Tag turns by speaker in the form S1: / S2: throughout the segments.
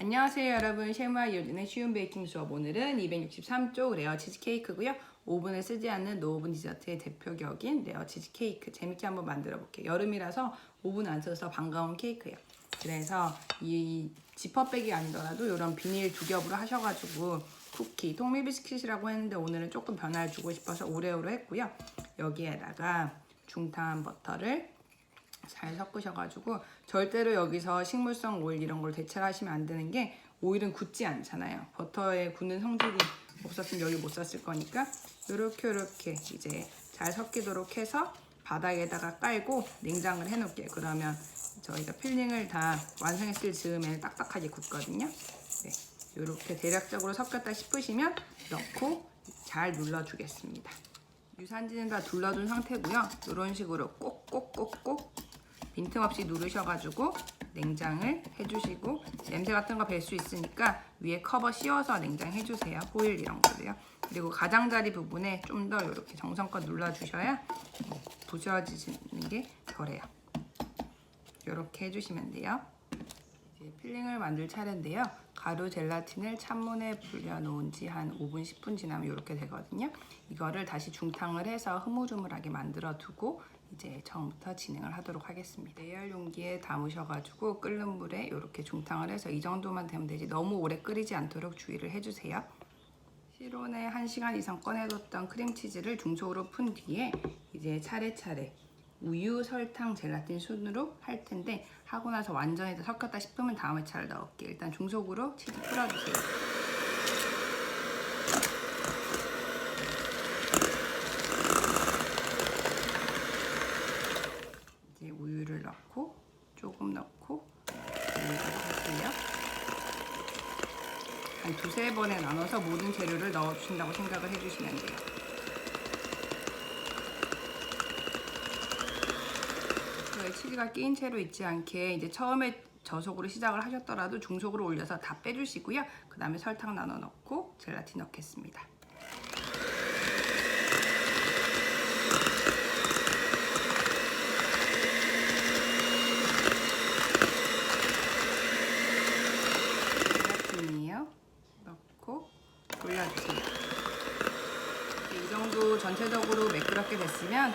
S1: 안녕하세요 여러분, 셰프와 이효진의 쉬운 베이킹 수업. 오늘은 263쪽 레어 치즈케이크고요. 오븐을 쓰지 않는 노오븐 디저트의 대표격인 레어 치즈케이크 재밌게 한번 만들어 볼게요. 여름이라서 오븐 안 써서 반가운 케이크예요. 그래서 이 지퍼백이 아니더라도 이런 비닐 두 겹으로 하셔가지고 쿠키, 통밀 비스킷이라고 했는데 오늘은 조금 변화를 주고 싶어서 오레오로 했고요. 여기에다가 중탕한 버터를 잘 섞으셔가지고, 절대로 여기서 식물성 오일 이런 걸 대체를 하시면 안 되는 게, 오일은 굳지 않잖아요. 버터에 굳는 성질이 없었으면 여기 못 썼을 거니까 요렇게 이제 잘 섞이도록 해서 바닥에다가 깔고 냉장을 해 놓을게요. 그러면 저희가 필링을 다 완성했을 즈음에 딱딱하게 굳거든요. 네, 요렇게 대략적으로 섞였다 싶으시면 넣고 잘 눌러주겠습니다. 유산지는 다 둘러둔 상태고요. 이런 식으로 꼭꼭꼭꼭 빈틈없이 누르셔가지고 냉장을 해주시고, 냄새 같은 거 뵐 수 있으니까 위에 커버 씌워서 냉장 해주세요. 호일 이런 거도요. 그리고 가장자리 부분에 좀 더 이렇게 정성껏 눌러주셔야 부서지는 게 덜해요. 이렇게 해주시면 돼요. 이제 필링을 만들 차례인데요. 가루 젤라틴을 찬물에 불려놓은 지 한 5분 10분 지나면 이렇게 되거든요. 이거를 다시 중탕을 해서 흐물흐물하게 만들어 두고 이제 처음부터 진행을 하도록 하겠습니다. 예열 용기에 담으셔가지고 끓는 물에 이렇게 중탕을 해서 이 정도만 되면 되지, 너무 오래 끓이지 않도록 주의를 해주세요. 실온에 1시간 이상 꺼내뒀던 크림치즈를 중속으로 푼 뒤에 이제 차례차례 우유, 설탕, 젤라틴 순으로 할 텐데, 하고 나서 완전히 다 섞였다 싶으면 다음에 잘 넣을게요. 일단 중속으로 치즈 풀어주세요. 이제 우유를 넣고 조금 넣고 우유를 넣을게요. 한 두세 번에 나눠서 모든 재료를 넣어주신다고 생각을 해주시면 돼요. 치즈가 끼인 채로 있지 않게 이제 처음에 저속으로 시작을 하셨더라도 중속으로 올려서 다 빼주시고요. 그 다음에 설탕 나눠 넣고 젤라틴 넣겠습니다. 젤라틴이에요. 넣고 돌려주세요. 이 정도 전체적으로 매끄럽게 됐으면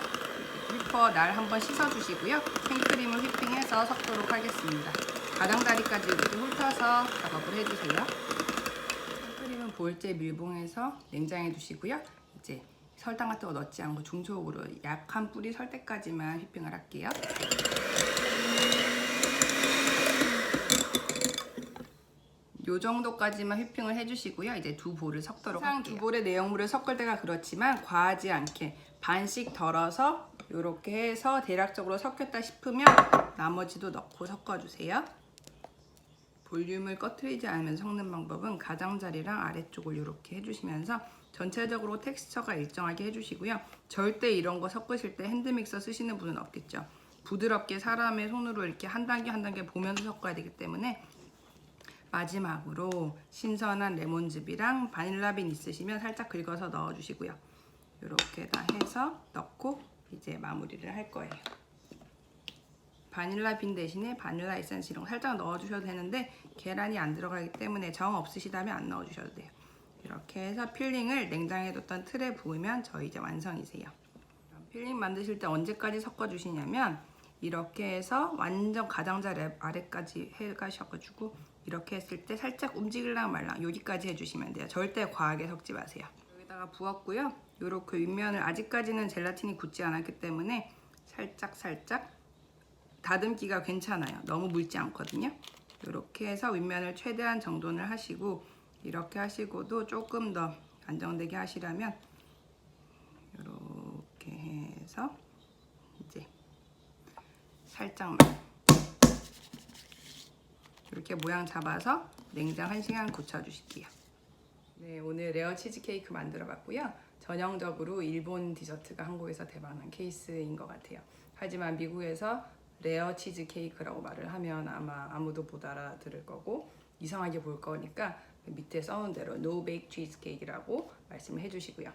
S1: 휘퍼 날 한번 씻어주시고요. 생크림을 휘핑해서 섞도록 하겠습니다. 가장자리까지 이렇게 훑어서 작업을 해주세요. 생크림은 보일제 밀봉해서 냉장해 두시고요. 이제 설탕 같은 거 넣지 않고 중속으로 약한 뿌리 설 때까지만 휘핑을 할게요. 요 정도까지만 휘핑을 해주시고요. 이제 두 볼을 섞도록 할게요. 두 볼의 내용물을 섞을 때가 그렇지만 과하지 않게 반씩 덜어서 이렇게 해서 대략적으로 섞였다 싶으면 나머지도 넣고 섞어주세요. 볼륨을 꺼트리지 않으면 섞는 방법은 가장자리랑 아래쪽을 이렇게 해주시면서 전체적으로 텍스처가 일정하게 해주시고요. 절대 이런 거 섞으실 때 핸드믹서 쓰시는 분은 없겠죠. 부드럽게 사람의 손으로 이렇게 한 단계 한 단계 보면서 섞어야 되기 때문에, 마지막으로 신선한 레몬즙이랑 바닐라빈 있으시면 살짝 긁어서 넣어주시고요. 이렇게 다 해서 넣고 이제 마무리를 할 거예요. 바닐라빈 대신에 바닐라 에센스 이런 거 살짝 넣어주셔도 되는데, 계란이 안 들어가기 때문에 정 없으시다면 안 넣어주셔도 돼요. 이렇게 해서 필링을 냉장해 뒀던 틀에 부으면 저희 이제 완성이세요. 필링 만드실 때 언제까지 섞어주시냐면, 이렇게 해서 완전 가장자리 아래까지 해가셔가지고 이렇게 했을 때 살짝 움직일랑 말랑 여기까지 해주시면 돼요. 절대 과하게 섞지 마세요. 여기다가 부었고요. 이렇게 윗면을, 아직까지는 젤라틴이 굳지 않았기 때문에 살짝 다듬기가 괜찮아요. 너무 묽지 않거든요. 이렇게 해서 윗면을 최대한 정돈을 하시고, 이렇게 하시고도 조금 더 안정되게 하시려면 이렇게 해서 이제 살짝만 이렇게 모양 잡아서 냉장 1시간 굳혀주실게요. 네, 오늘 레어 치즈케이크 만들어 봤고요. 전형적으로 일본 디저트가 한국에서 대박난 케이스인 것 같아요. 하지만 미국에서 레어 치즈케이크라고 말을 하면 아마 아무도 못 알아들을 거고 이상하게 볼 거니까 밑에 써놓은 대로 No Bake Cheesecake이라고 말씀을 해주시고요.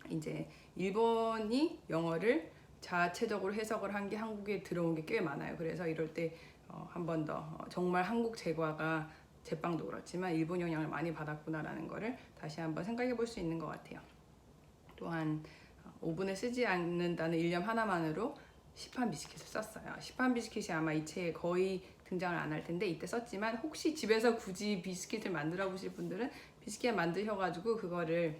S1: 이제 일본이 영어를 자체적으로 해석을 한 게 한국에 들어온 게 꽤 많아요. 그래서 이럴 때 한 번 더 정말 한국 제과가 제빵도 그렇지만 일본 영향을 많이 받았구나라는 거를 다시 한번 생각해 볼 수 있는 것 같아요. 또한 오븐을 쓰지 않는다는 일념 하나만으로 시판 비스킷을 썼어요. 시판 비스킷이 아마 이 책에 거의 등장을 안 할 텐데 이때 썼지만, 혹시 집에서 굳이 비스킷을 만들어 보실 분들은 비스킷 만드셔가지고 그거를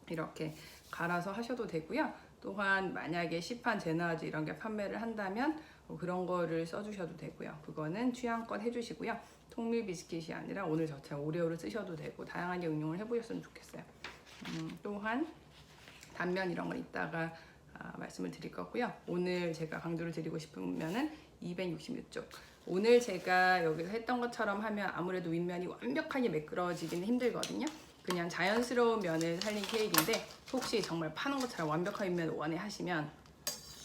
S1: 이렇게 갈아서 하셔도 되고요. 또한 만약에 시판, 제너아즈 이런 게 판매를 한다면 그런 거를 써주셔도 되고요. 그거는 취향껏 해주시고요. 통밀 비스킷이 아니라 오늘 저처럼 오레오를 쓰셔도 되고 다양하게 응용을 해보셨으면 좋겠어요. 또한 단면 이런 건 이따가 말씀을 드릴 거고요. 오늘 제가 강조를 드리고 싶으면은 266쪽. 오늘 제가 여기서 했던 것처럼 하면 아무래도 윗면이 완벽하게 매끄러지기는 힘들거든요. 그냥 자연스러운 면을 살린 케이크인데, 혹시 정말 파는 것처럼 완벽한 윗면을 원해 하시면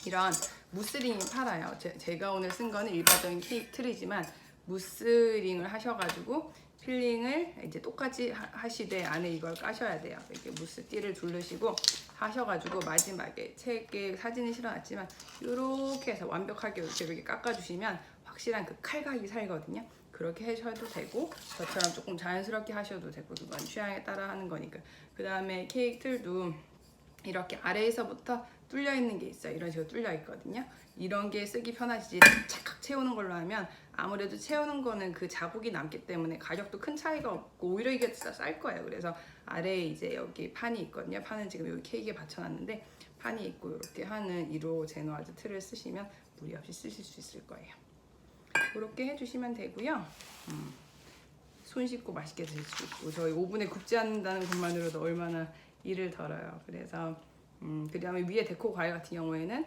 S1: 이런 무스링이 팔아요. 제가 오늘 쓴 거는 일반적인 케이크 틀이지만 무스링을 하셔가지고 필링을 이제 똑같이 하시되 안에 이걸 까셔야 돼요. 이렇게 무스띠를 두르시고 하셔가지고 마지막에 책에 사진을 실어놨지만 이렇게 해서 완벽하게 이렇게 깎아주시면 확실한 그 칼각이 살거든요. 그렇게 하셔도 되고 저처럼 조금 자연스럽게 하셔도 되고, 그건 취향에 따라 하는 거니까. 그 다음에 케이크 틀도 이렇게 아래에서부터 뚫려 있는 게 있어요. 이런 식으로 뚫려 있거든요. 이런 게 쓰기 편하시지 착각 채우는 걸로 하면 아무래도 채우는 거는 그 자국이 남기 때문에 가격도 큰 차이가 없고 오히려 이게 진짜 쌀 거예요. 그래서 아래에 이제 여기 판이 있거든요. 판은 지금 여기 케이크에 받쳐놨는데 판이 있고 이렇게 하는 1호 제너아즈 틀을 쓰시면 무리 없이 쓰실 수 있을 거예요. 그렇게 해주시면 되고요. 손 씻고 맛있게 드실 수 있고, 저희 오븐에 굽지 않는다는 것만으로도 얼마나 일을 덜어요. 그래서 그 다음에 위에 데코 과일 같은 경우에는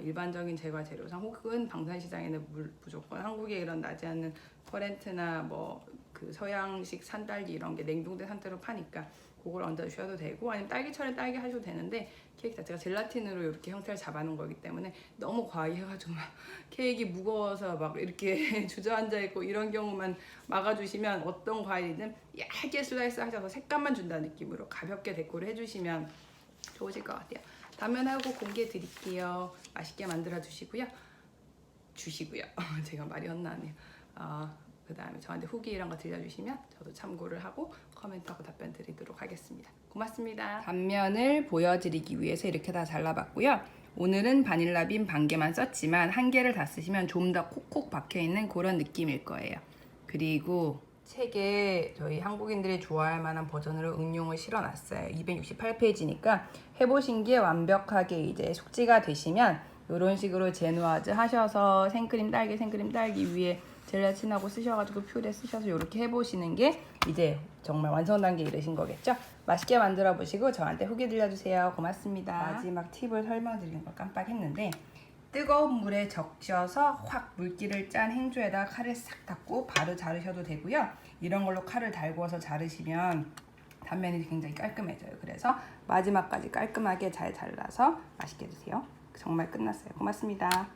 S1: 일반적인 제과 재료상 혹은 방산시장에는 무조건 한국에 이런 나지 않는 퍼렌트나 뭐 그 서양식 산딸기 이런 게 냉동된 상태로 파니까 그걸 얹어 주셔도 되고, 아니면 딸기철에 딸기 하셔도 되는데, 케이크 자체가 젤라틴으로 이렇게 형태를 잡아놓은 거기 때문에 너무 과해가지고 막 케이크 무거워서 막 이렇게 주저앉아 있고 이런 경우만 막아주시면 어떤 과일이든 얇게 슬라이스 하셔서 색감만 준다는 느낌으로 가볍게 데코를 해주시면 좋으실 것 같아요. 단면하고 공개해 드릴게요. 맛있게 만들어 주시고요. 제가 말이 헛나네요. 그 다음에 저한테 후기 이런 거 들려주시면 저도 참고를 하고 코멘트하고 답변 드리도록 하겠습니다. 고맙습니다. 단면을 보여드리기 위해서 이렇게 다 잘라봤고요. 오늘은 바닐라빈 반 개만 썼지만 한 개를 다 쓰시면 좀 더 콕콕 박혀있는 그런 느낌일 거예요. 그리고 책에 저희 한국인들이 좋아할 만한 버전으로 응용을 실어놨어요. 268페이지니까 해보신 게 완벽하게 이제 숙지가 되시면 이런 식으로 제누아즈 하셔서 생크림 딸기 위에 젤라틴하고 쓰셔가지고 퓨레 쓰셔서 이렇게 해보시는 게 이제 정말 완성 단계에 이르신 거겠죠? 맛있게 만들어 보시고 저한테 후기 들려주세요. 고맙습니다. 마지막 팁을 설명드리는 걸 깜빡했는데, 뜨거운 물에 적셔서 확 물기를 짠 행주에다 칼을 싹 닦고 바로 자르셔도 되고요. 이런 걸로 칼을 달궈서 자르시면 단면이 굉장히 깔끔해져요. 그래서 마지막까지 깔끔하게 잘 잘라서 맛있게 드세요. 정말 끝났어요. 고맙습니다.